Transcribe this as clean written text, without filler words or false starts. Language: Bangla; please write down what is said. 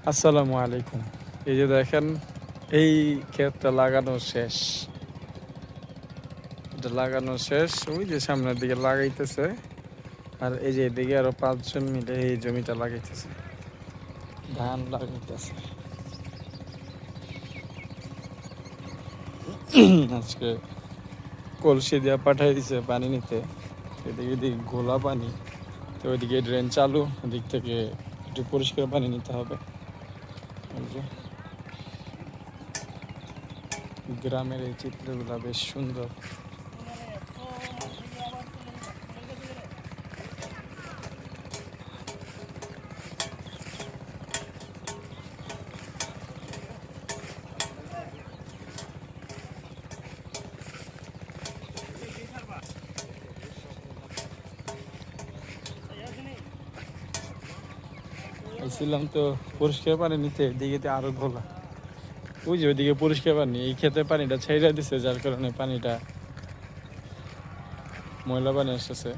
আসসালামু আলাইকুম। এই যে দেখেন, এই ক্ষেতটা লাগানো শেষ। এটা লাগানো শেষ, ওই যে সামনের দিকে লাগাইতেছে। আর এই যে এদিকে আরো ৫ জন মিলে এই জমিটা লাগাইতেছে, ধান লাগাইতেছে। আজকে কলসি দিয়ে পাঠাই দিছে পানি নিতে। এদিকে এদিকে ঘোলা পানি, তো ওইদিকে ড্রেন চালু, ওদিক থেকে একটু পরিষ্কার পানি নিতে হবে। এই যে গ্রামের এই চিত্রগুলো বেশ সুন্দর। ছিলাম তো পরিষ্কার পানি নিতে, এদিকে আরো ঘোলা। ওই যে ওইদিকে পরিষ্কার পানি, এই ক্ষেতে পানিটা ছেড়ে দিছে, যার কারণে পানিটা ময়লা পানি আসতেছে।